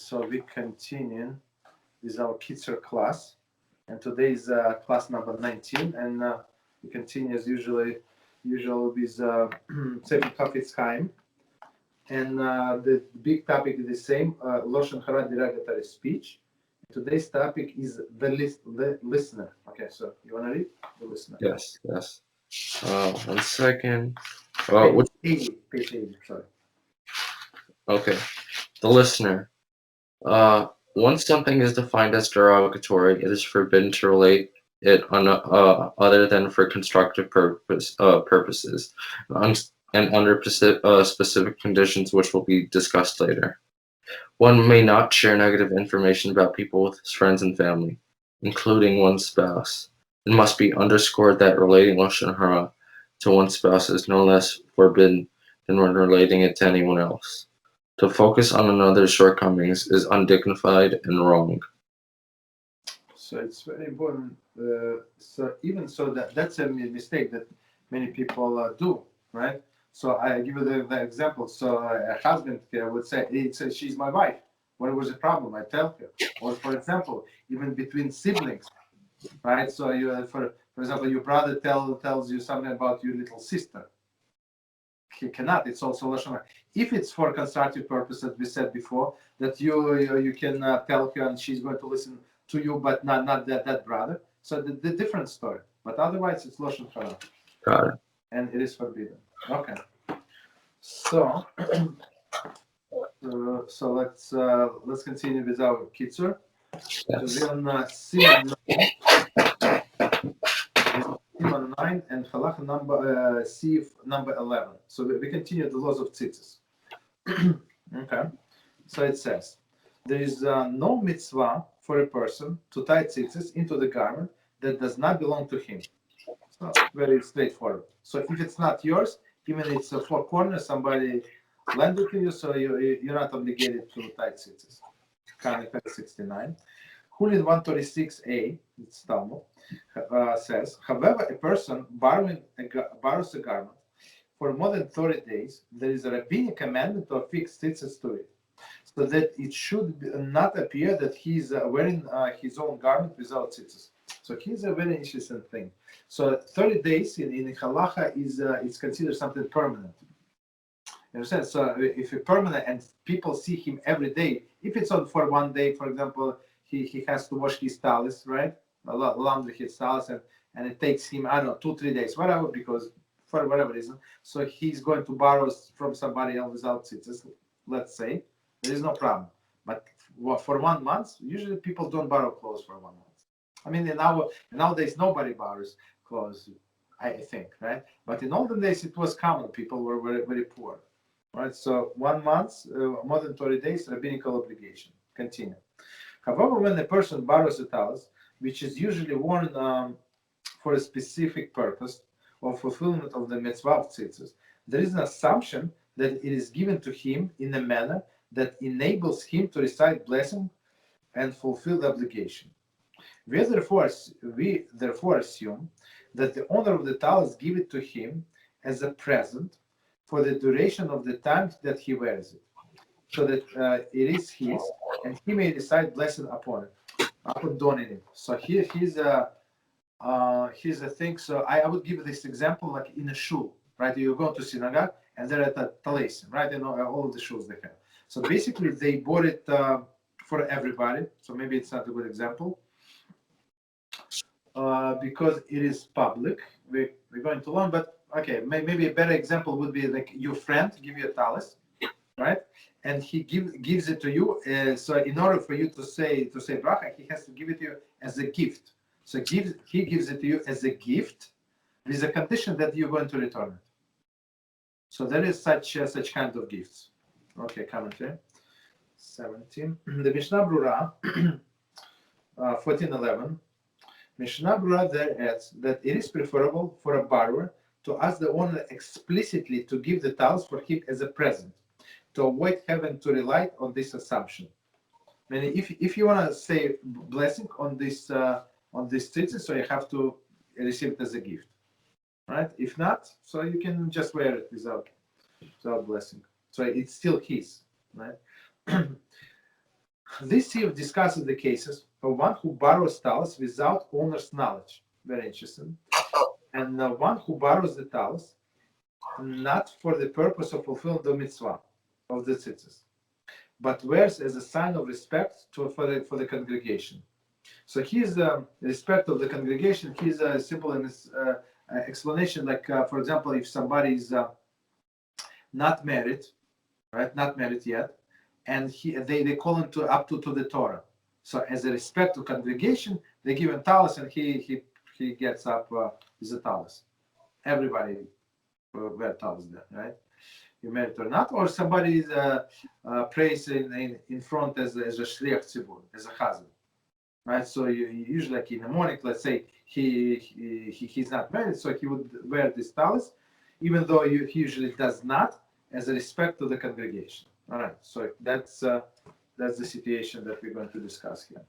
so we continue with our Kitzur class, and today is class number 19, and we continue as usual with Sefer Chafetz Chaim, and the big topic is the same, Lashon Hara derogatory speech. Today's topic is the listener. Okay, so you want to read the listener? Yes. 1 second. Page 80, sorry. Okay, the listener. Once something is defined as derogatory, it is forbidden to relate it on other than for constructive purposes, and under specific conditions which will be discussed later. One may not share negative information about people with his friends and family, including one's spouse. It must be underscored that relating Lashon Hara to one's spouse is no less forbidden than when relating it to anyone else. To focus on another's shortcomings is undignified and wrong. So it's very important. That's a mistake that many people do, right? So I give you the example. So a husband would say, she's my wife. What was the problem? I tell her. Or for example, even between siblings, right? So you, for example, your brother tells you something about your little sister. He cannot. It's also Lashon Hara. If it's for constructive purpose, as we said before, that you can tell her and she's going to listen to you, but not that brother. So the different story. But otherwise, it's Lashon Hara. Got it. And it is forbidden. Okay. So let's continue with our Kitzur. Yes. So we're on Simon 9 and Halach number Siv number 11. So we continue the laws of tzitzis. Okay. So it says there is no mitzvah for a person to tie tzitzis into the garment that does not belong to him. So very straightforward. So if it's not yours, even if it's a four corners, somebody lend it to you, so you're not obligated to tie tzitzis. Kind of 69. Hulin 136a, it's Talmud, says, however, a person borrows a garment for more than 30 days, there is a rabbinic commandment to affix tzitzis to it, so that it should not appear that he's wearing his own garment without tzitzis. So here's a very interesting thing. So 30 days in halacha is considered something permanent. You understand? So if it's permanent and people see him every day, if it's on for 1 day, for example, he has to wash his talis, right? Laundry his talis, and it takes him, I don't know, 2-3 days, whatever, because for whatever reason. So he's going to borrow from somebody else without tzitzis, let's say. There is no problem. But for 1 month, usually people don't borrow clothes for 1 month. I mean, nowadays nobody borrows clothes, I think, right? But in olden days, it was common. People were very, very poor, right? So 1 month, more than 30 days, rabbinical obligation. Continue. However, when a person borrows a talis, which is usually worn for a specific purpose or fulfillment of the mitzvah of tzitzis, there is an assumption that it is given to him in a manner that enables him to recite blessing and fulfill the obligation. We therefore assume that the owner of the talis give it to him as a present for the duration of the time that he wears it, so that it is his, and he may recite blessing upon it, upon donning it. So here's a thing. So I would give this example like in a shul, right? You go to synagogue and they're at a talesim, right? You know, all of the shuls they have. So basically they bought it for everybody. So maybe it's not a good example. Because it is public, we're going to learn. But okay, maybe a better example would be like your friend give you a talis, right? And he gives it to you. So in order for you to say bracha, he has to give it to you as a gift. So he gives it to you as a gift with a condition that you're going to return it. So there is such kind of gifts. Okay, commentary 17. The Mishnah Brura 14:11. Mishnah Brura there adds that it is preferable for a borrower to ask the owner explicitly to give the talis for him as a present, to avoid having to rely on this assumption. Meaning, if you want to say blessing on this tzitzis, so you have to receive it as a gift, right? If not, so you can just wear it without blessing. So it's still his, right? This sif discusses the cases of one who borrows talis without owner's knowledge. Very interesting. And one who borrows the talis not for the purpose of fulfilling the mitzvah of the tzitzis, but wears as a sign of respect for the congregation. So here's the respect of the congregation. Here's a simple explanation. Like, for example, if somebody is not married, right, not married yet, and they call him up to the Torah. So as a respect to congregation, they give him talis, and he gets up with the talis. Everybody wear talis there, right? You married or not, or somebody prays in front as a shliach tzibur, as a chazan, right? So you usually, like in the morning, let's say he's not married, so he would wear this talis, even though he usually does not, as a respect to the congregation. All right, so that's the situation that we're going to discuss here.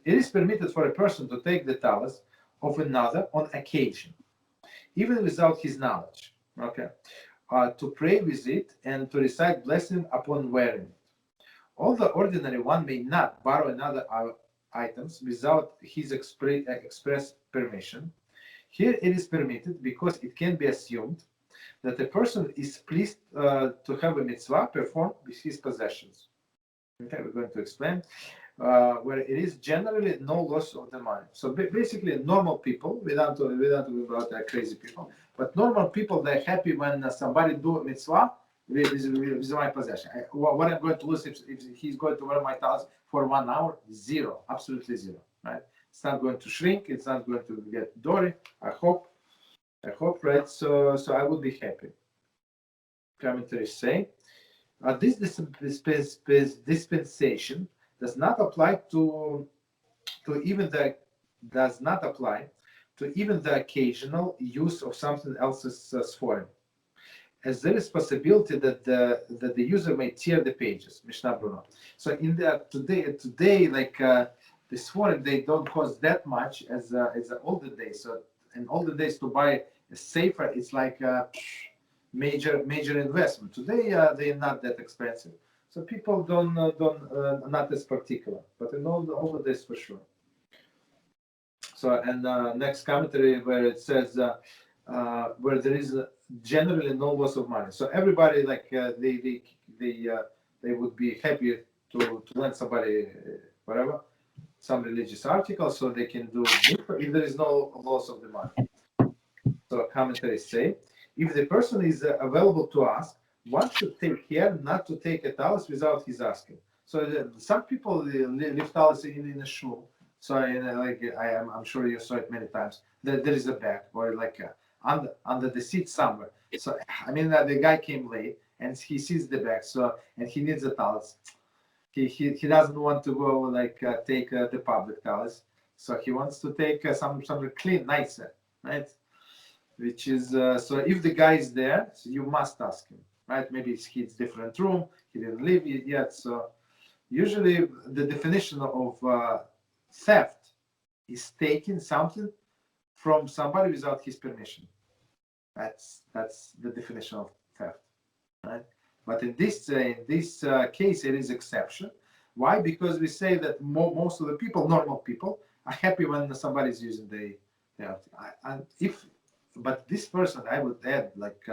It is permitted for a person to take the talis of another on occasion, even without his knowledge. Okay, to pray with it and to recite blessing upon wearing it. Although ordinary one may not borrow another items without his express permission, here it is permitted because it can be assumed that a person is pleased to have a mitzvah performed with his possessions. Okay, we're going to explain where it is generally no loss of the money. So basically, normal people, we don't talk about crazy people, but normal people, they're happy when somebody do a mitzvah with my possession. What I'm going to lose if he's going to wear my talis for 1 hour? Zero, absolutely zero, right? It's not going to shrink. It's not going to get dirty. I hope, right? So I would be happy. Commentaries say this dispensation does not apply to even the occasional use of something else's foreign, as there is possibility that the user may tear the pages. Mishnah Bruno. So in the today like this foreign, they don't cost that much as the older days. So in older days, to buy a safer, it's like a major investment. Today they're not that expensive, so people don't not as particular. But in older days, for sure. So and next commentary where it says where there is generally no loss of money. So everybody like they would be happy to lend somebody whatever, some religious article, so they can do if there is no loss of the money. So commentaries say, if the person is available to ask, one should take care not to take a talis without his asking. So some people leave talis in a shul. So I'm sure you saw it many times. There is a bag or like under the seat somewhere. So I mean the guy came late and he sees the bag. So and he needs a talis. He doesn't want to go like take the public talis. So he wants to take something clean, nicer, right? Which is so if the guy is there, so you must ask him, right? Maybe he's different room. He didn't leave it yet. So usually the definition of theft is taking something from somebody without his permission. That's the definition of theft, right? But in this case, it is exception. Why? Because we say that most of the people, normal people, are happy when somebody is using the but this person, I would add, like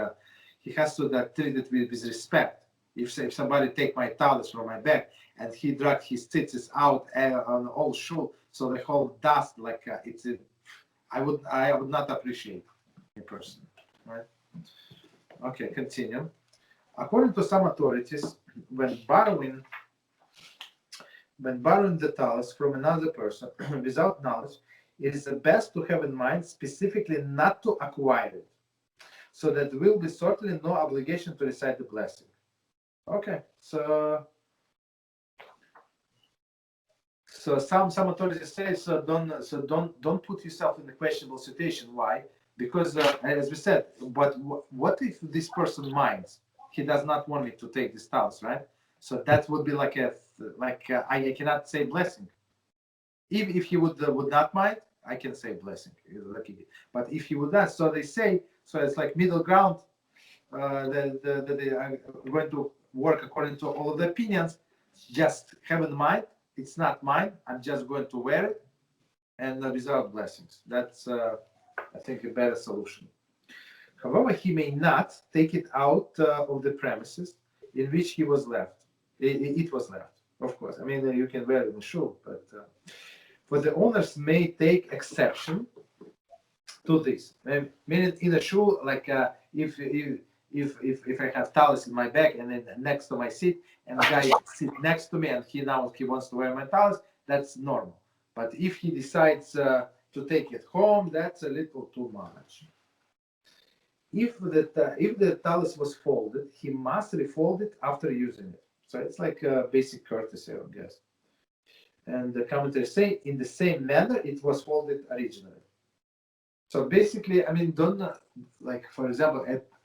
he has to treat it with respect. If somebody take my talis from my bag and he drag his tzitzis out on the whole shoe, so the whole dust, like I would not appreciate a person, right? Okay, continue. According to some authorities, when borrowing the talis from another person without knowledge, it is the best to have in mind specifically not to acquire it, so that there will be certainly no obligation to recite the blessing. Okay, so some authorities say don't put yourself in a questionable situation. Why? Because as we said, but what if this person minds? He does not want me to take this talis, right? So that would be like I cannot say blessing. If he would not mind, I can say blessing. But if he would not, so they say, so it's like middle ground. That they are going to work according to all of the opinions. just have in mind, it's not mine. I'm just going to wear it, and without blessings. That's, I think, a better solution. However, he may not take it out of the premises in which he was left. It was left, of course. I mean, you can wear it in the shul, but for the owners may take exception to this. Meaning in a shul, like if I have talis in my bag and then next to my seat, and a guy sit next to me and he wants to wear my talis, that's normal. But if he decides to take it home, that's a little too much. If the talis was folded, he must refold it after using it. So it's like a basic courtesy, I guess. And the commentators say, in the same manner it was folded originally. So basically, I mean, don't, like, for example,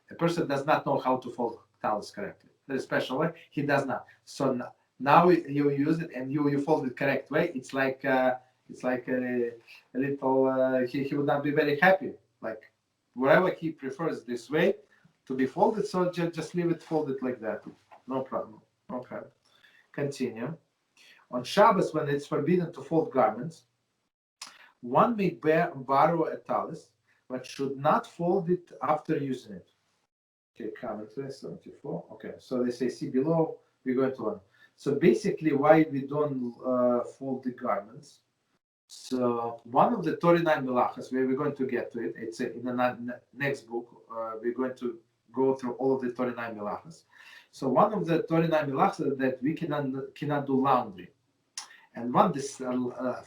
a person does not know how to fold talis correctly. There's a special way, he does not. So now you use it and you fold it correct way. It's like a little, he would not be very happy. Like, wherever he prefers this way to be folded, so just leave it folded like that. No problem. Okay. Continue. On Shabbos, when it's forbidden to fold garments, one may borrow a talis, but should not fold it after using it. Okay, commentary 74. Okay, so they say, see below, we're going to one. So basically, why we don't fold the garments? So one of the 39 melachas, where we're going to get to it, it's in the next book, we're going to go through all of the 39 melachas. So one of the 39 melachas that we cannot do laundry. And this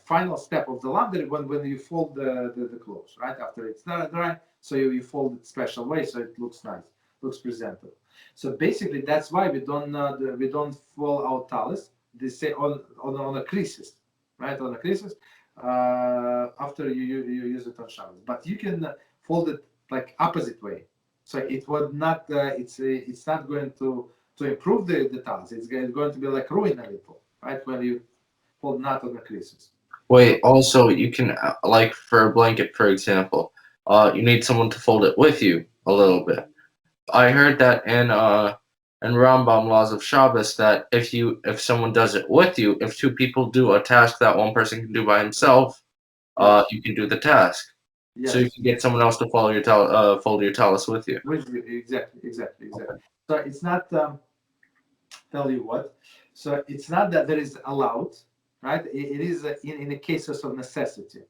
final step of the laundry, when you fold the clothes, right? After it's dry, so you fold it special way, so it looks nice, looks presentable. So basically, that's why we don't fold our talis. They say on the creases, right? On the creases, after you use it on Shabbos. But you can fold it like opposite way. So it would not. It's not going to improve the talis. It's going to be like ruin a little, right? When you fold not on the creases. Wait, also, you can, like, for a blanket, for example, you need someone to fold it with you a little bit. I heard that in Rambam laws of Shabbos that if someone does it with you, if two people do a task that one person can do by himself, you can do the task. Yes. So you can get someone else to fold your talis with you. Exactly. So it's not, tell you what, so it's not that there is allowed, right? It is in the cases of necessity.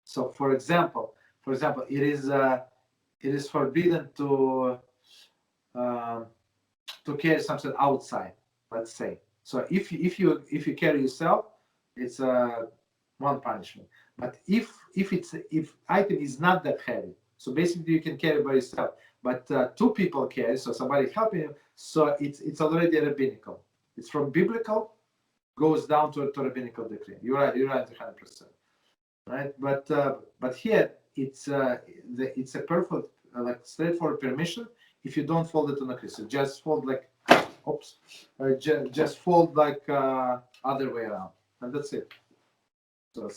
So for example, it is forbidden to carry something outside, let's say. So if you carry yourself, it's one punishment. But if item is not that heavy, so basically you can carry by yourself. But two people carry, so somebody helping you, so it's already rabbinical. It's from biblical, goes down to rabbinical decree. You're right 100%, right? But here it's a perfect straightforward permission. If you don't fold it on a crease, just fold like, just fold like other way around, and that's it. So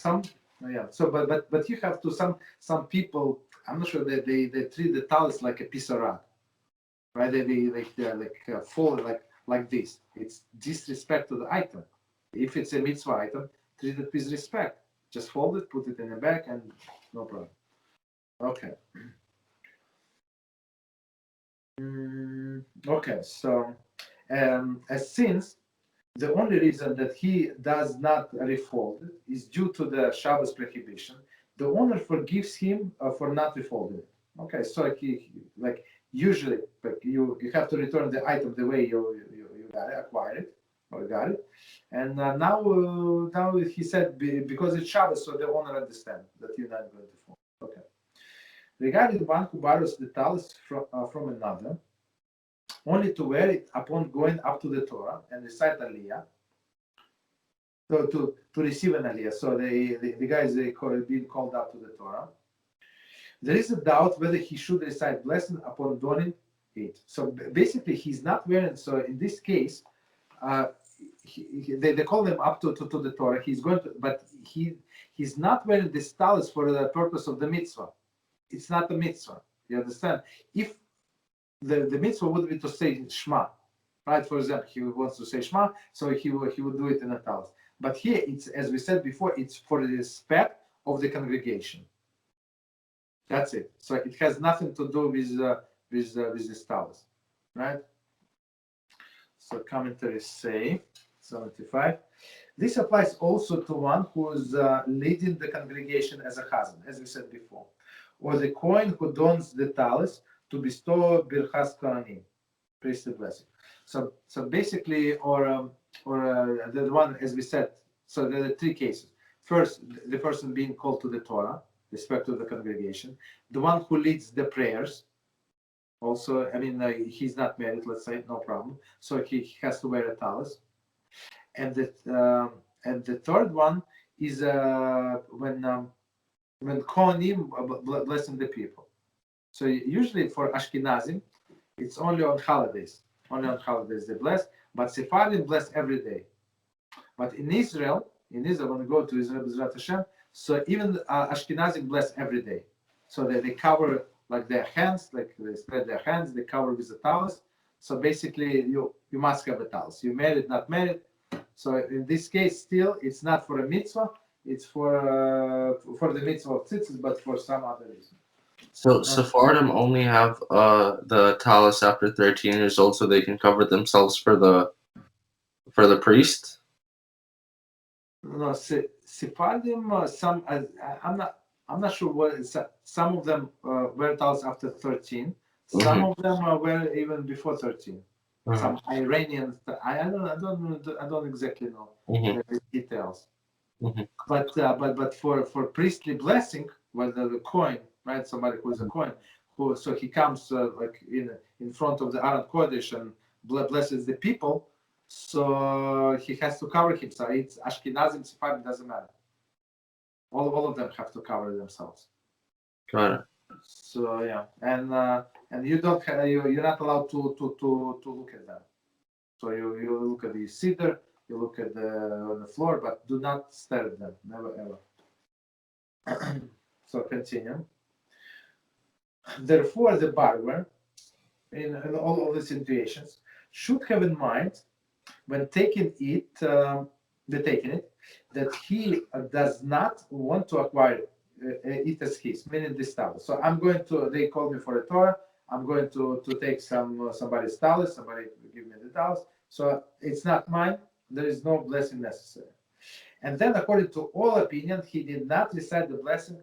but you have to some people. I'm not sure that they treat the talis like a piece of rock, right? They fold like this. It's disrespect to the item. If it's a mitzvah item, treat it with respect. Just fold it, put it in the bag, and no problem. Okay. Okay, so since the only reason that he does not refold it is due to the Shabbos prohibition, the owner forgives him for not refolding it. Okay, so he like usually you have to return the item the way you acquired it or got it, and now he said because it's Shabbos, so the owner understands that you're not going to fold. Okay. Regarding one who borrows the talis from another, only to wear it upon going up to the Torah and recite Aliyah, so to receive an Aliyah. So the guys being called up to the Torah. There is a doubt whether he should recite blessing upon donning it. So basically, he's not wearing. So in this case, they call him up to the Torah. He's going to, but he's not wearing this talis for the purpose of the mitzvah. It's not a mitzvah. You understand? If the mitzvah would be to say Shema, right? For example, he wants to say Shema, so he would do it in a talus. But here, it's, as we said before, it's for the respect of the congregation. That's it. So it has nothing to do with this talus, right? So commentaries say 75. This applies also to one who is leading the congregation as a husband, as we said before, or the Kohen who dons the talus to bestow birchas kohanim, priestly blessing. So basically, or the one, as we said. So there are three cases. First, the person being called to the Torah, respect to the congregation. The one who leads the prayers. Also, I mean, he's not married, let's say, no problem. So he has to wear a talus. And the third one is when Kohanim blessing the people. So usually for Ashkenazim, it's only on holidays. Only on holidays they bless. But Sephardim bless every day. But in Israel, when we go to Israel, B'ezrat Hashem, so even Ashkenazim bless every day. So they cover like their hands, like they spread their hands, they cover with a talus. So basically, you must have a talus. You married, not married. So in this case, still, it's not for a mitzvah. It's for the mitzvah of tzitzis, but for some other reason. So Sephardim only have the talus after 13 years old, so they can cover themselves for the priest. No, Sephardim. I'm not sure what. Some of them wear talus after 13. Some of them wear even before 13. Some Iranians. I don't exactly know the details. But for priestly blessing, whether the Kohen, right, somebody who is a Kohen, so he comes like in front of the Aron Kodesh and blesses the people. So he has to cover himself. It's Ashkenazim, Sephardim, doesn't matter. All of them have to cover themselves. Got it. So yeah, and you don't you're not allowed to look at them. So you look at the cedar, you look at the floor, but do not stare at them. Never ever. So continue. Therefore, the barber, in all of the situations, should have in mind when taking it, that he does not want to acquire it as his, meaning this talus. So they call me for a Torah, I'm going to take somebody's talus, somebody give me the talus. So it's not mine, there is no blessing necessary. And then according to all opinion, he did not recite the blessing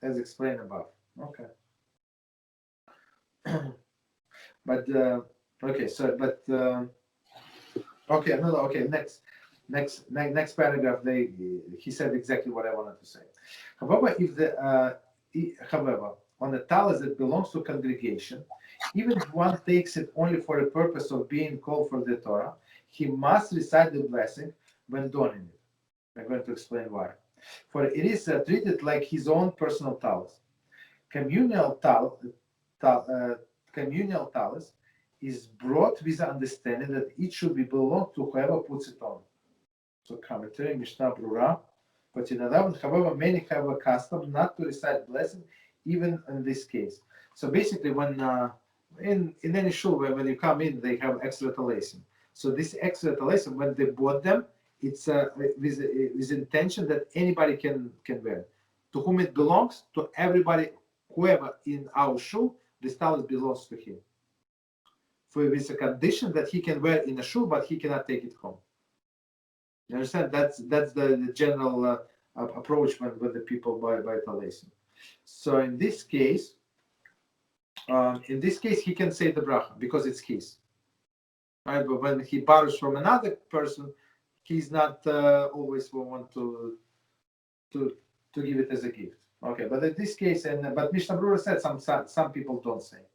as explained above. Okay. Next paragraph. He said exactly what I wanted to say. However, on a talus that belongs to congregation, even if one takes it only for the purpose of being called for the Torah, he must recite the blessing when donning it. I'm going to explain why. For it is treated like his own personal talus. Communal talus is brought with the understanding that it should be belong to whoever puts it on. So commentary, Mishnah Brura. But in 11, however, many have a custom not to recite blessing, even in this case. So basically, when in any shul, when you come in, they have extra talaisim. So this extra talaisim, when they bought them, it's with intention that anybody can wear. To whom it belongs, to everybody, whoever in our shul, this talus belongs to him. For with a condition that he can wear in a shul, but he cannot take it home. You understand? That's the general approach when the people buy talaisim. So in this case, he can say the bracha because it's his. Right? But when he borrows from another person, he's not always want to give it as a gift. Okay, but in this case, but Mishnah Brura said some people don't say.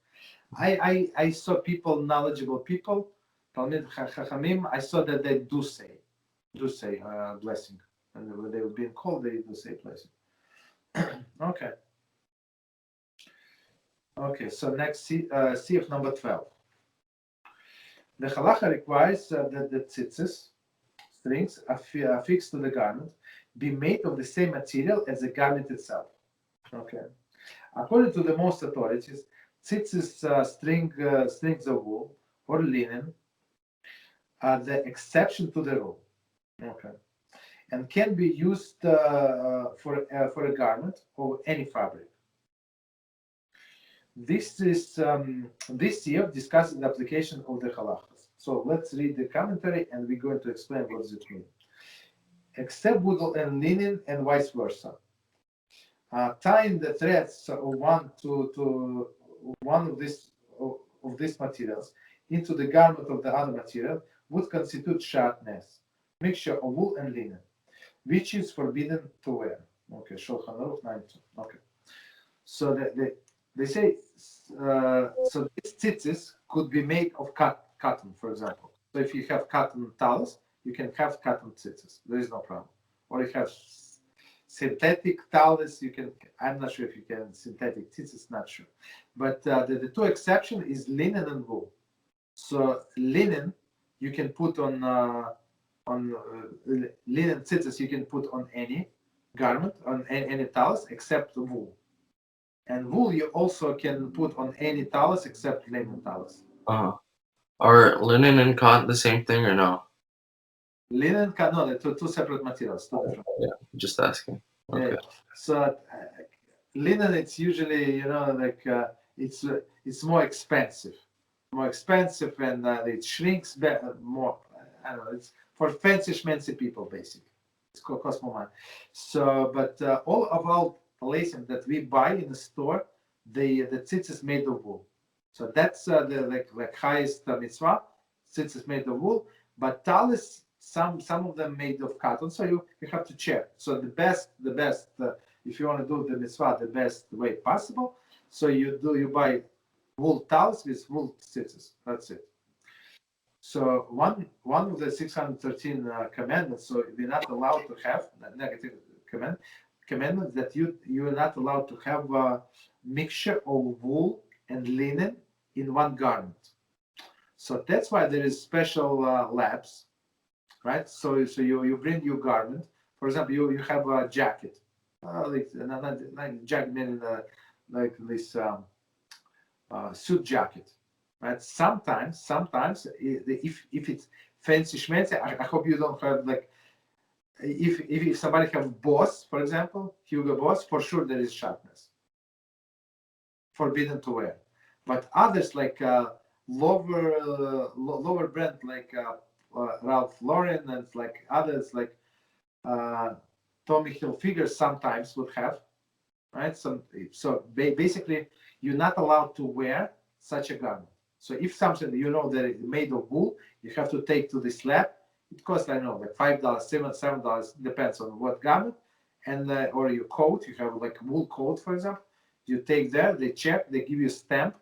I saw people, knowledgeable people, Talmid Chachamim, I saw that they do say blessing, and when they were being called, they do say blessing. Okay. So next, CF number 12. The halacha requires that the tzitzis strings affixed to the garment be made of the same material as the garment itself. Okay. According to the most authorities, tzitzis strings of wool or linen are the exception to the rule. Okay. And can be used for a garment or any fabric. This year discusses the application of the halachas. So let's read the commentary, and we're going to explain what does it mean. Except wool and linen, and vice versa. Tying the threads of one to one of these materials into the garment of the other material would constitute sharpness, mixture of wool and linen, which is forbidden to wear. Okay, Shulchan Aruch 9:2. Okay, so they say so these tzitzis could be made of cotton, for example. So if you have cotton towels, you can have cotton tzitzis. There is no problem. Or if you have synthetic towels, you can. I'm not sure if you can synthetic tzitzis. Not sure, but the two exception is linen and wool. So linen you can put on linen tzitzis you can put on any garment, on any towels except wool. And wool you also can put on any towels except linen towels. Are linen and cotton the same thing or no? Linen, no, they're two separate materials. Two different. Yeah, just asking. Okay. Yeah. So linen, it's usually it's more expensive, and it shrinks better, more. I don't know. It's for fancy schmancy people, basically. It's cost more money. So, but all of our laces that we buy in the store, the tzitzis made of wool. So that's the highest mitzvah. Tzitzis made of wool, but talis, some of them made of cotton. So you have to check. So the best if you want to do the mitzvah the best way possible, so you buy wool towels with wool tzitzis. That's it. So one of the 613 commandments. So we're not allowed to have negative commandments that you are not allowed to have a mixture of wool and linen in one garment. So that's why there is special labs, right? So you bring your garment. For example, you have a jacket, like jacket meaning like this suit jacket, right? Sometimes if it's fancy schmancy, I hope you don't have like if somebody have Boss, for example, Hugo Boss, for sure there is sharpness, forbidden to wear. But others like lower brand like Ralph Lauren and like others like Tommy Hilfiger sometimes would have, right? So basically you're not allowed to wear such a garment. So if something that is made of wool, you have to take to this lab. It costs, I don't know, like $5, $7, depends on what garment, and or your coat. You have like wool coat, for example. You take there, they check, they give you a stamp.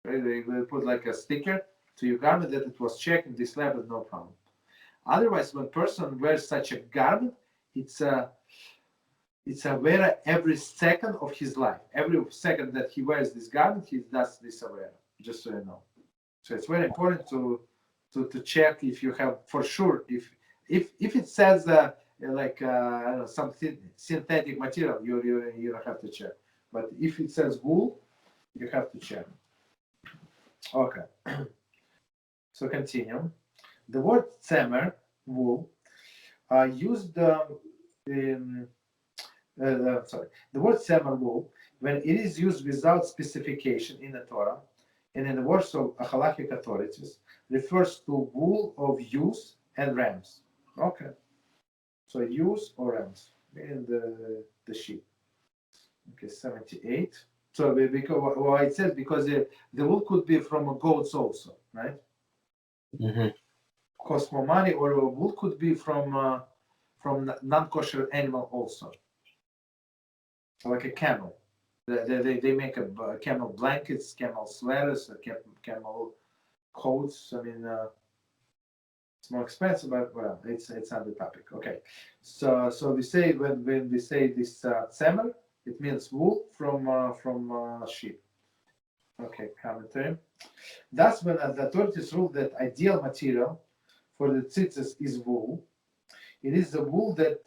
Right? They put like a sticker to your garment that it was checked in this lab with no problem. Otherwise, when a person wears such a garment, it's a wearer every second of his life. Every second that he wears this garment, he does this wear. Just so you know. So it's very important to check if you have for sure if it says I don't know, some synthetic material, you don't have to check. But if it says wool, you have to check. Okay. So continue. The word tzemer, wool, used the word tzemer, wool, when it is used without specification in the Torah and in the words of halachic authorities, refers to wool of ewes and rams. Okay. So ewes or rams, meaning the sheep. Okay, 78. So because why it says because the wool could be from goats also, right? Mm-hmm. Cost more money, or wool could be from non-kosher animal also, like a camel. They make a camel blankets, camel sweaters, camel coats. I mean, it's more expensive, but well, it's not the topic. Okay, so we say when we say this tzemer, it means wool from sheep. Okay, commentary. Thus, when the authorities rule that ideal material for the tzitzis is wool, it is the wool that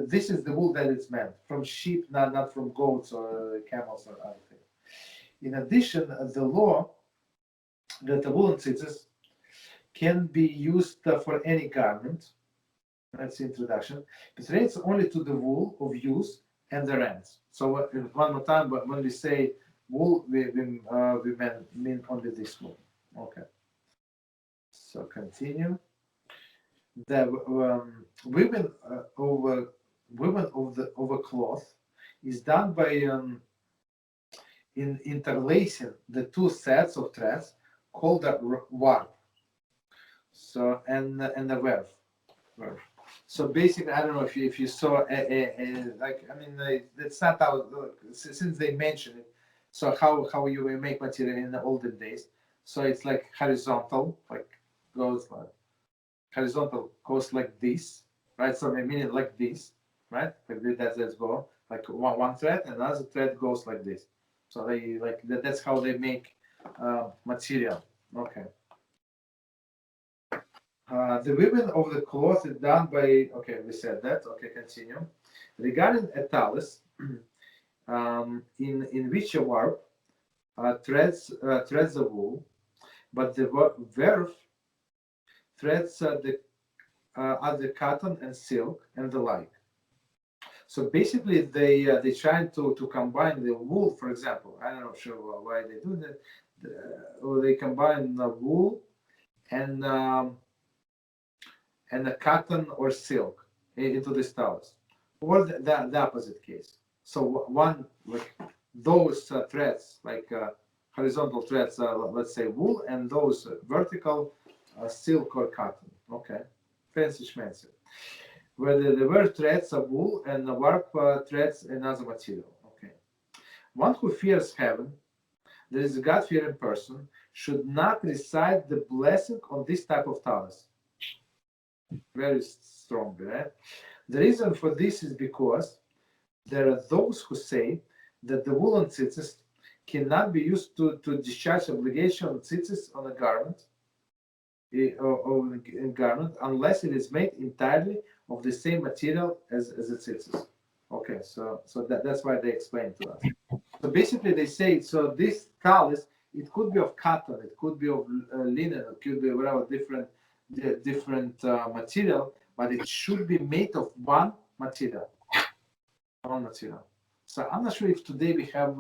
this is the wool that is meant from sheep, not from goats or camels or other things. In addition, the law that the woolen tzitzis can be used for any garment. That's the introduction. It relates only to the wool of use and the rents. So one more time, but when we say wool, we mean only this wool. Okay. So continue. The women over cloth is done by interlacing the two sets of threads called a warp. So and the verb. So basically, I don't know if you saw that's not how since they mentioned it. So how you will make material in the olden days. So it's like horizontal, like goes like horizontal goes like this, right? So I mean like this, right? Like that's go like one thread, and another thread goes like this. So they like that's how they make material. Okay. The weaving of the cloth is done by, okay, we said that. Okay, continue. Regarding a talus, in which a warp threads the wool, but the verb threads the other cotton and silk and the like. So basically, they trying to combine the wool, for example. I don't know sure why they do that, or they combine the wool and the cotton or silk into this talus, or the opposite case. So one like those threads, like horizontal threads, let's say wool, and those vertical silk or cotton. Okay, fancy schmancy. Whether the word threads are wool and the warp threads another material. Okay, one who fears heaven, there is a God-fearing person, should not recite the blessing on this type of talus. Very strong, right? The reason for this is because there are those who say that the woolen tzitzis cannot be used to discharge obligation of tzitzis on a garment or a garment unless it is made entirely of the same material as the tzitzis. Okay, so that's why they explain to us. So basically, they say so this talus, it could be of cotton, it could be of linen, it could be whatever different material, but it should be made of one material. So I'm not sure if today we have.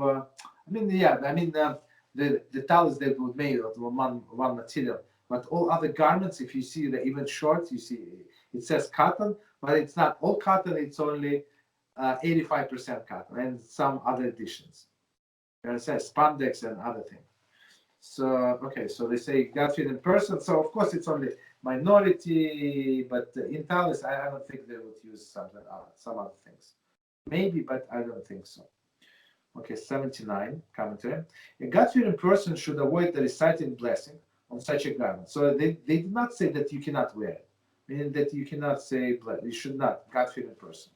The talus that were made of one material, but all other garments, if you see the even shorts, you see it says cotton, but it's not all cotton. It's only 85% cotton and some other additions. It says spandex and other things. So okay, so they say God-fearing person. So of course it's only minority, but in talus, I don't think they would use some other things. Maybe, but I don't think so. Okay, 79 commentary. A God-fearing person should avoid the reciting blessing on such a garment. So they did not say that you cannot wear it, meaning that you cannot say you should not. God-fearing person.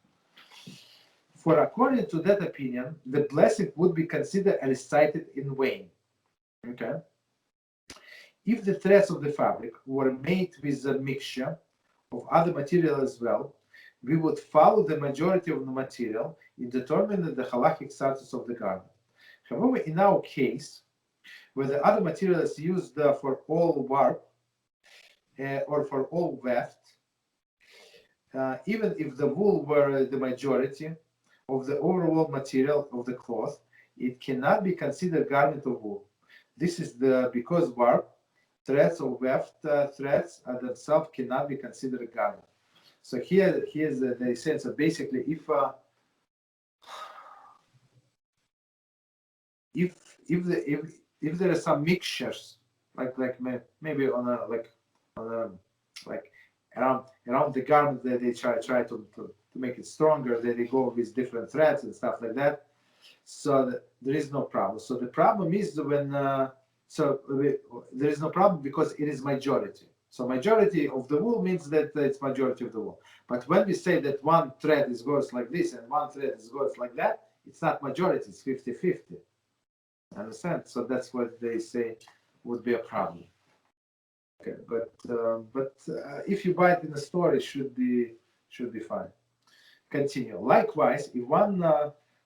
For according to that opinion, the blessing would be considered recited in vain. Okay. If the threads of the fabric were made with a mixture of other material as well, we would follow the majority of the material in determining the halakhic status of the garment. However, in our case, where the other material is used for all warp or for all weft, even if the wool were the majority of the overall material of the cloth, it cannot be considered garment of wool. This is because warp threads or weft threads themselves cannot be considered a garment. So here's the sense of basically if there are some mixtures like maybe on around the garment that they try to make it stronger, that they go with different threads and stuff like that. So there is no problem. So the problem is when there is no problem because it is majority. So majority of the wool means that it's majority of the wool. But when we say that one thread goes like this and one thread goes like that, it's not majority, it's 50-50. Understand? So that's what they say would be a problem. Okay, but if you buy it in the store, it should be fine. Continue. Likewise, if one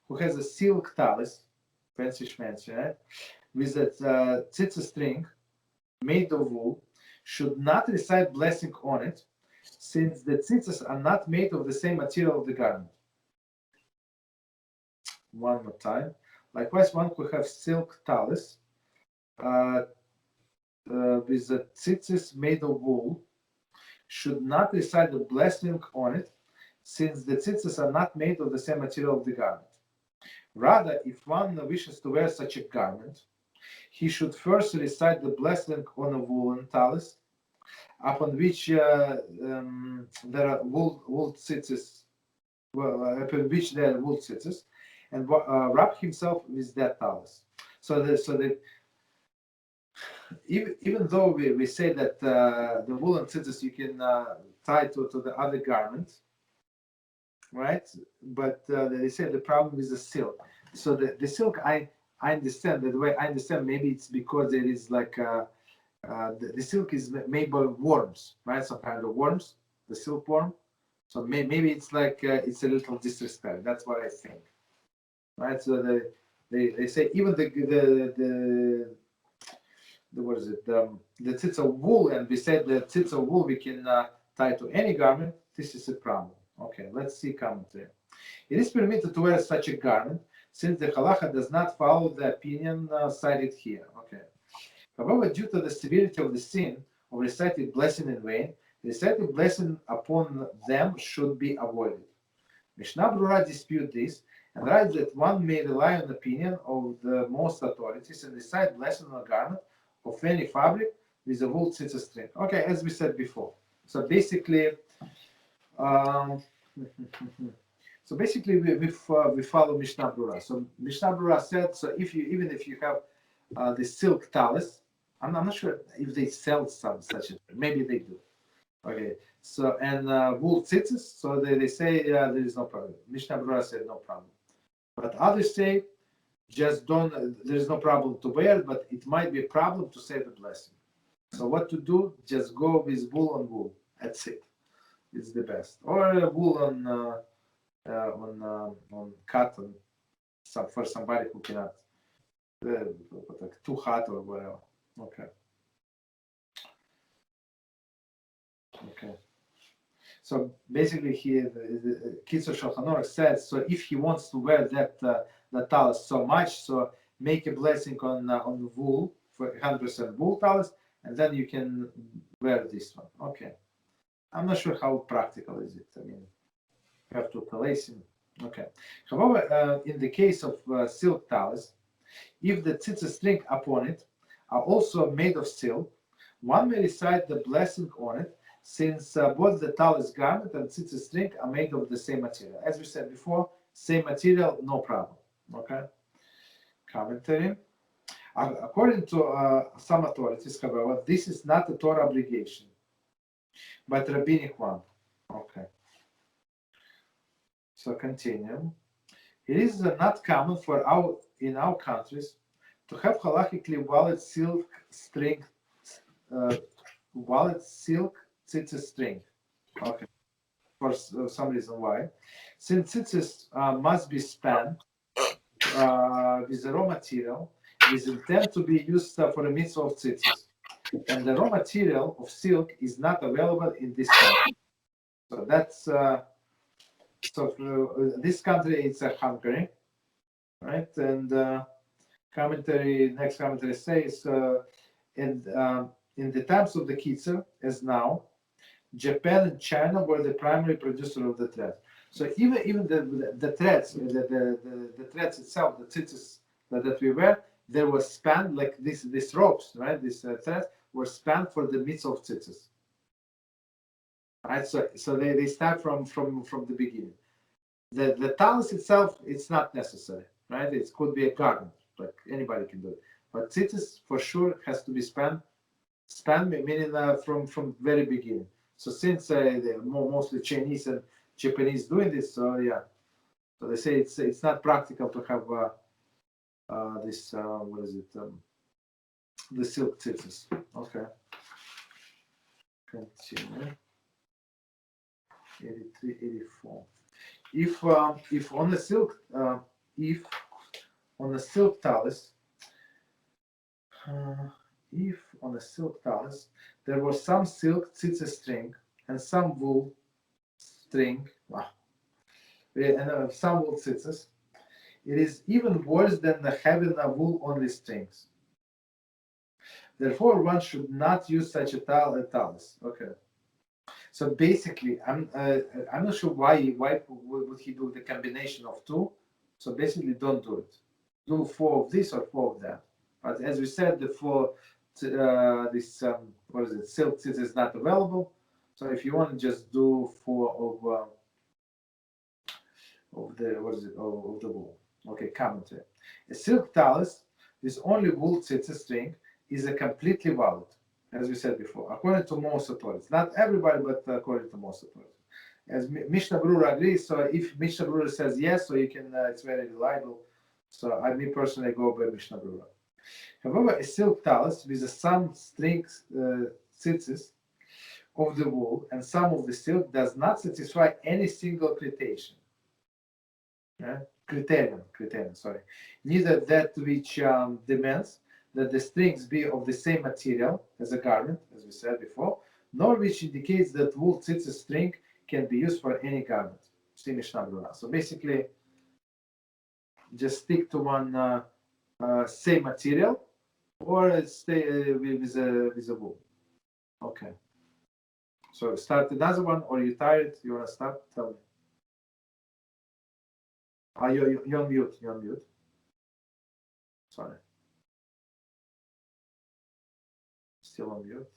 who has a silk talus, fancy schmancy, right, with a tzitzit string made of wool, should not recite blessing on it, since the tzitzis are not made of the same material of the garment. One more time. Likewise, one who have silk talis with the tzitzis made of wool should not recite the blessing on it, since the tzitzis are not made of the same material of the garment. Rather, if one wishes to wear such a garment, he should first recite the blessing on a woolen talis, upon which there are wool tzitzis, upon which there are wool tzitzis, and wrap himself with that talis. So that even though we say that the woolen tzitzis you can tie to the other garment, right? But they say the problem is the silk. So the silk, I understand that the way I understand, maybe it's because it is like the silk is made by worms, right? Some kind of worms, the silkworm. So maybe it's like it's a little disrespect. That's what I think, right? So they say even the what is it? The tzitz of wool, and we said the tzitz of wool we can tie to any garment. This is a problem. Okay, let's see commentary. It is permitted to wear such a garment, since the halacha does not follow the opinion cited here. Okay. However, due to the severity of the sin of reciting blessing in vain, reciting blessing upon them should be avoided. Mishnah Brura dispute this and writes that one may rely on the opinion of the most authorities and recite blessing on a garment of any fabric with a wool tzitzit string. Okay, as we said before. So basically, we follow Mishnah Brura. So Mishnah Brura said, so even if you have the silk talis, I'm not sure if they sell such a, maybe they do. Okay, so and wool tzitzis, so they say there is no problem. Mishnah Brura said no problem, but others say just don't. There's no problem to wear, but it might be a problem to say the blessing. So what to do? Just go with wool on wool. That's it. It's the best, or wool on cotton. For somebody who cannot like too hot or whatever. Okay. So basically, here the Kitzur Shulchan Aruch says, so if he wants to wear that talis so much, so make a blessing on the wool for 100% wool talis, and then you can wear this one. Okay. I'm not sure how practical is it. I mean, you have to place him. Okay. However, in the case of silk talis, if the tzitzit string upon it are also made of silk, one may recite the blessing on it, since both the talis garment and tzitzit string are made of the same material. As we said before, same material, no problem. Okay. Commentary. According to some authorities, however, this is not a Torah obligation, but rabbinic one. Okay. So continue. It is not common in our countries to have halachically valid silk string, valid silk tzitzit string. Okay. For some reason why, since tzitzit must be spun with the raw material, is intended to be used for a mitzvah of tzitzit, and the raw material of silk is not available in this country. So that's this country is Hungary, right? And next commentary says, in the times of the Kitzur, as now, Japan and China were the primary producer of the thread. So even the threads, the threads itself, the tzitzis that we wear, they were spanned like these ropes, right? These threads were spanned for the mitzvah of tzitzis. Right, so they start from the beginning. The talis itself, it's not necessary, right? It could be a garment, like anybody can do it. But tzitzis for sure has to be spanned meaning from very beginning. So since they're mostly Chinese and Japanese doing this, so yeah, so they say it's not practical to have this what is it? The silk tzitzis. Okay. Continue. 83, 84. If on the silk talis, if on a silk talus, there was some silk tzitzis string and some wool string, and some wool tzitzis. It is even worse than having a wool only strings. Therefore, one should not use such a talus. Okay. So basically, I'm not sure why would he do the combination of two. So basically, don't do it. Do 4 of this or 4 of that. But as we said, the 4 this silk tzitzis is not available. So if you want to just do 4 of the of the wool. Okay, commentary. A silk talus with only wool tzitzis string is a completely valid, as we said before, according to most authorities. Not everybody, but according to most authorities. As Mishnah Berurah agrees, so if Mishnah Berurah says yes, so you can, it's very reliable. So me personally go by Mishnah Berurah. However, a silk talus with some strings, tzitzis of the wool and some of the silk does not satisfy any single criterion. Sorry. Neither that which demands that the strings be of the same material as a garment, as we said before, nor which indicates that wool tzitzis string can be used for any garment. See Mishnah Berurah. So basically, just stick to one same material, or stay with a wool. Okay. So start another one, or you tired? You want to start? Tell me. You're on mute. You're on mute. Sorry. Still on mute.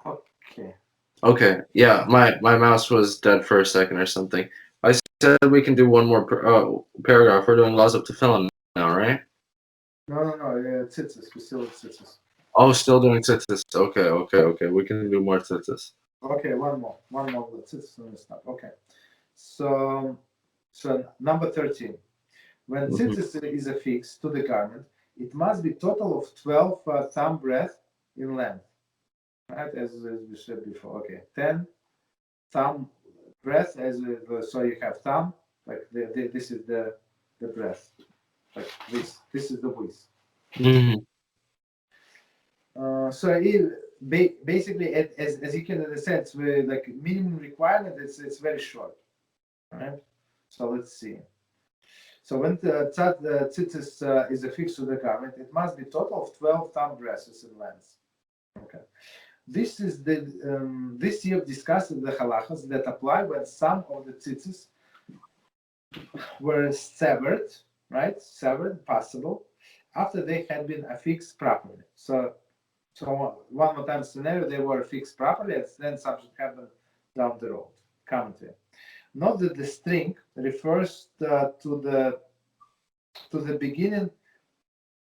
Okay. Okay. Yeah, my mouse was dead for a second or something. I said we can do one more paragraph. We're doing laws up to fill now, right? No. Tzitzis. We still have tzitzis. Oh, still doing tzitzis. Okay. We can do more tzitzis. Okay, one more. Tzitzis and stop. Okay. So number 13. When tzitzis is affixed to the garment, it must be total of 12 thumb breadth in length. Right, as we said before. Okay, 10 thumb breadth. So you have thumb, like this is the breadth, like this. This is the width. So basically, as you can understand, it's like minimum requirement. It's very short. Right. So let's see. So when the tzitzis is affixed to the garment, it must be total of 12 thumb breadths in length. Okay. This is this year discussed the halachas that apply when some of the tzitzis were severed, right? Severed, possible, after they had been affixed properly. So one more time scenario, they were affixed properly, and then something happened down the road. Commentary. Note that the string refers to the beginning.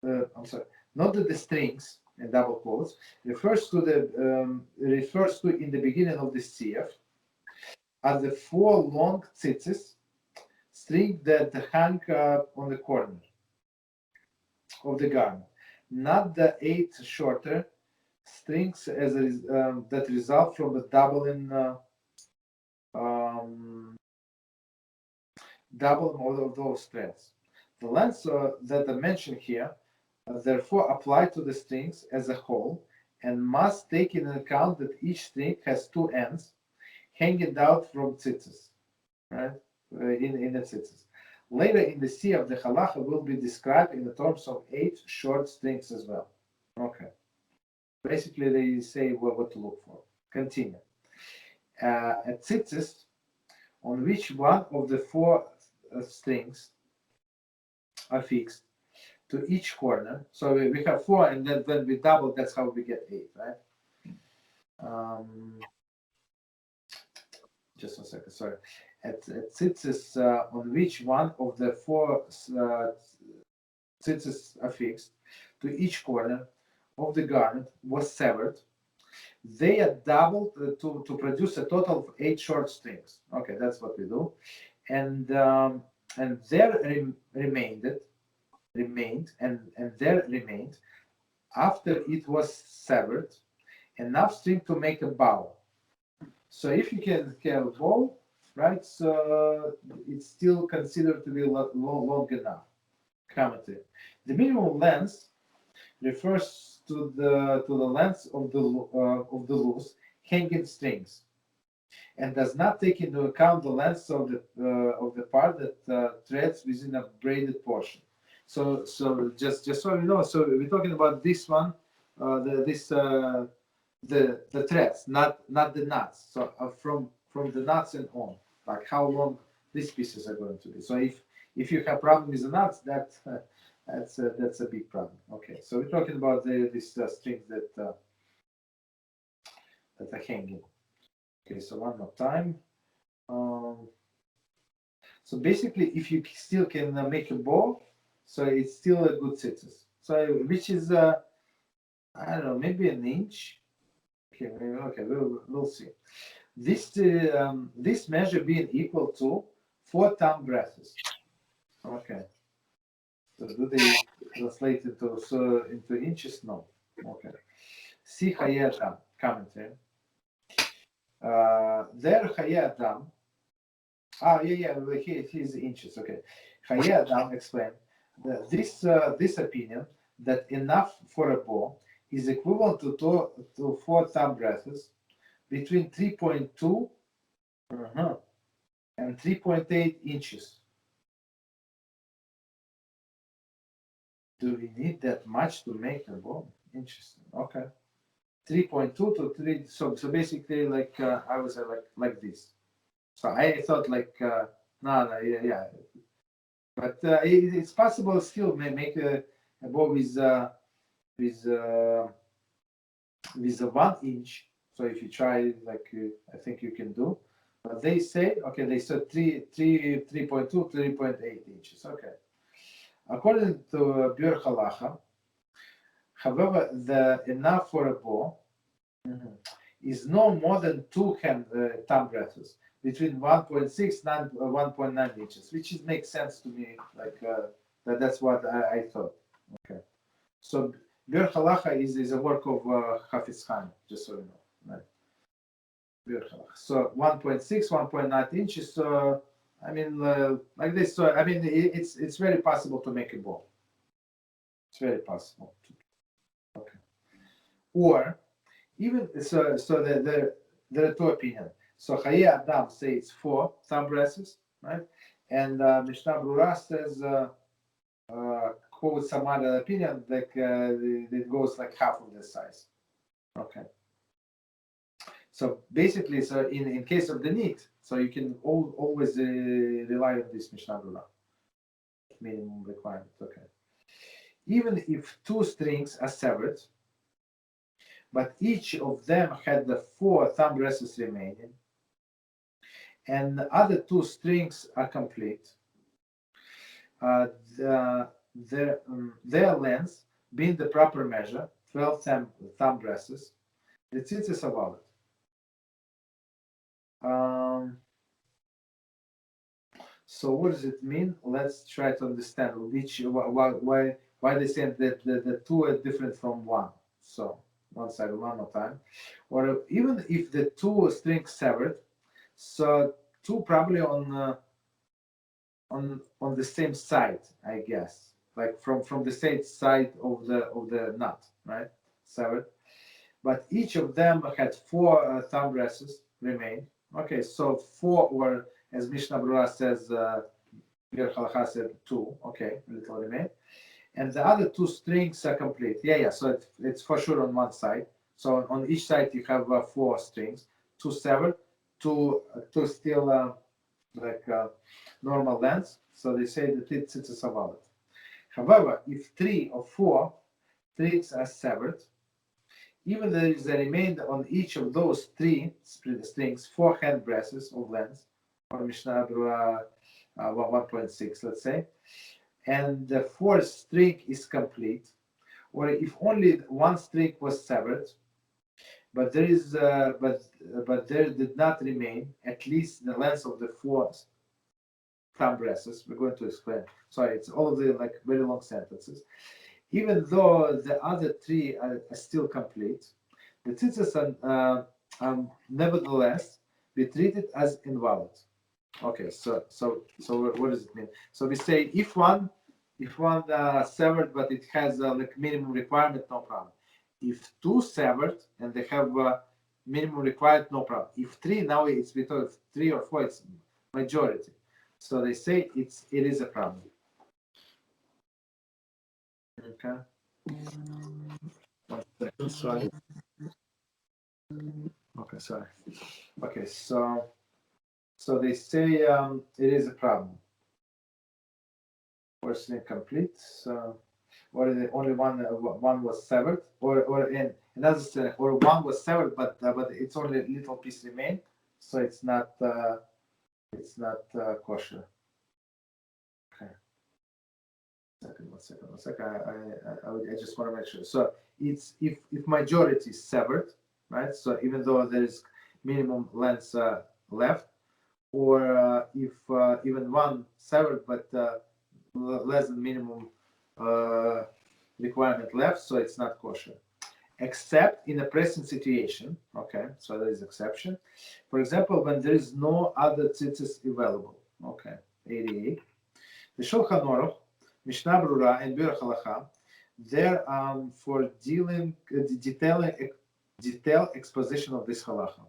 Note that the strings, in double quotes, refers to in the beginning of the CF as the 4 long tzitzis string that hang on the corner of the garment, not the 8 shorter strings that result from the doubling of those threads. The lengths that are mentioned here therefore apply to the strings as a whole and must take into account that each string has 2 ends hanging out from tzitzis, right? In the tzitzis. Later in the sea of the halacha will be described in the terms of 8 short strings as well. Okay. Basically, they say what to look for. Continue. A tzitzis on which one of the 4 strings are fixed to each corner. So we have 4, and then when we double, that's how we get 8, right? Just a second, sorry. At tzitzis on which one of the 4 tzitzis are fixed to each corner of the garment was severed, they are doubled to produce a total of 8 short strings. Okay, that's what we do, and there remained after it was severed enough string to make a bow. So if you can have a bow, right? So it's still considered to be long enough. Commentary. The minimum length refers to the length of the loose hanging strings, and does not take into account the length of the part that threads within a braided portion. So just so you know, so we're talking about this one, the threads, not the nuts. So from the nuts and on, like how long these pieces are going to be. So if you have problem with the nuts, that's a big problem. Okay, so we're talking about these strings that are hanging. Okay, so one more time. So basically, if you still can make a bow, so it's still a good tzitzis. So which is I don't know, maybe an inch. Okay, we'll see. This measure being equal to 4 thumb breadths. Okay. So do they translate into inches? No. Okay. See Hayadam commentary. There Hayadam. Here's inches. Okay. Hayadam explained that this opinion that enough for a bow is equivalent to 4 thumb breadths between 3.2 and 3.8 inches. Do we need that much to make a bow? Interesting. Okay. 3.2 to 3. So basically, like I was like this. So I thought like no, yeah. But it's possible still make a bow with a 1 inch. So if you try, like I think you can do. But they say, okay, they said 3.2, 3.8 inches. Okay. According to Biur Halacha, however, the enough for a bow is no more than 2 thumb breadths, between 1.6 and 1.9 inches, which makes sense to me. Like that's what I thought. Okay, so Biur Halacha is a work of Hafetz Chaim, just so you know. Right? Biur Halacha. So 1.6, 1.9 inches. So I mean, like this. So I mean, it's very possible to make a bow. It's very possible. Okay. Or even so there are 2 opinions. So Chaye Adam says 4 thumb breadths, right? And Mishnah Brura says quotes some other opinion like it goes like half of the size. Okay. So basically, so in case of the need, so you can always rely on this Mishnah Brura minimum requirement. Okay. Even if 2 strings are severed, but each of them had the 4 thumb breadths remaining, and the other 2 strings are complete, their length being the proper measure, 12 thumb breadths, the tzitzis are valid. So what does it mean? Let's try to understand why they say that the 2 are different from 1. So one more time. Or even if the 2 strings severed, so 2 probably on the same side, I guess, like from the same side of the nut, right? Severed. But each of them had 4 thumb breadths remain. Okay, so 4, or as Mishnah Brura says, Biur Halacha said 2. Okay, little remain. And the other 2 strings are complete. Yeah. So it's for sure on one side. So on each side you have 4 strings, 2 severed, 2 still normal length. So they say that it's valid. However, if 3 or 4 strings are severed, even there is a remainder on each of those 3 strings 4 hand breadths of length, or Mishnah Brura 1.6, let's say, and the 4th string is complete, or if only 1 string was severed, but there is but there did not remain at least the length of the 4 thumb breadths. We're going to explain. Sorry, it's all of the like very long sentences. Even though the other 3 are still complete, the tzitzis are nevertheless be treated as invalid. Okay, so what does it mean? So we say if one severed, but it has like minimum requirement, no problem. If two severed and they have minimum required, no problem. If three, now it's because 3 or 4, it's majority. So they say it is a problem. Okay. 1 second, sorry. Okay, sorry. Okay, so they say it is a problem. First incomplete. So, or the only one was severed, or in another, or one was severed, but it's only a little piece remain, so it's not kosher. Okay. One second. I just want to make sure. So it's if majority is severed, right? So even though there is minimum length left, or if even one severed but less than minimum requirement left, so it's not kosher. Except in a present situation, okay, so there is exception. For example, when there is no other tzitzis available, okay, 88. The Shulchan Aruch, Mishnah Brura, and Biur Halacha, they're for detailed exposition of this halacha.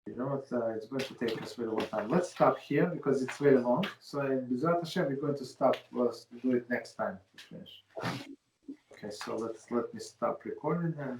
You know what? It's going to take us very long time. Let's stop here because it's very long. So in B'ezrat Hashem, we're going to stop. We'll do it next time to finish. Okay, so let me stop recording and.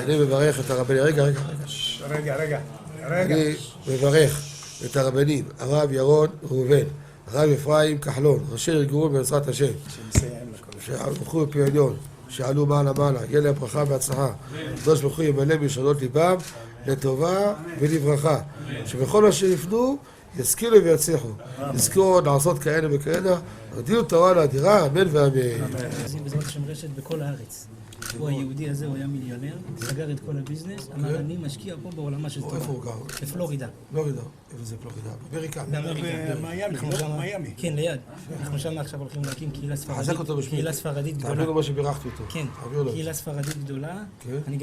אני מברך את הרבנים, רגע. אני מברך את הרבנים, הרב ירון ראובן, הרב אפרים כחלון, ראשי ארגון בעזרת השם, שהלכו בפי עליון, שעלו מעלה, יהיה להם ברכה והצלחה, הקדוש ברוך הוא ימלא בישועות ליבם לטובה ולברכה, שבכל מה שיפנו ישכילו ויצליחו, יזכרו לעשות כאלה וכאלה, הודיעו תורה לאדירה, אמן ואמן. בעזרת השם רשת בכל הארץ. הוא היהודי הזה, הוא היה מיליונר, סגר את כל הביזנס, אמר אני משקיע פה בעולמה של תורה. איפה הוא גר? בפלורידה. פלורידה, איפה זה פלורידה? באמריקה. במיימי. כן, ליד. אנחנו שם עכשיו הולכים להקים קהילה ספרדית גדולה. תעבירו מה שבירכתי אותו. כן, קהילה ספרדית גדולה. כן.